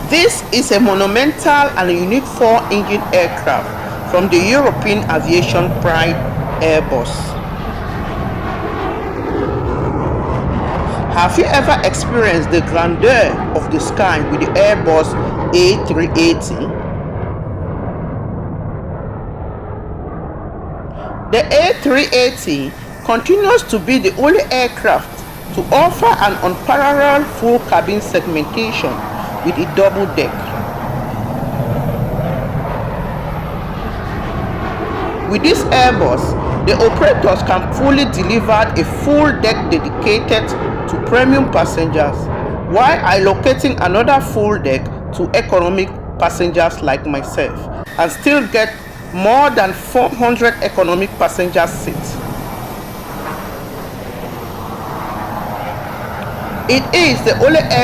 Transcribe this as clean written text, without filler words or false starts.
This is a monumental and unique four-engine aircraft from the European aviation pride Airbus. Have you ever experienced the grandeur of the sky with the Airbus A380? The A380 continues to be the only aircraft to offer an unparalleled full cabin segmentation with a double deck. With this Airbus, the operators can fully deliver a full deck dedicated to premium passengers while allocating another full deck to economic passengers like myself, and still get more than 400 economic passenger seats. It is the only aircraft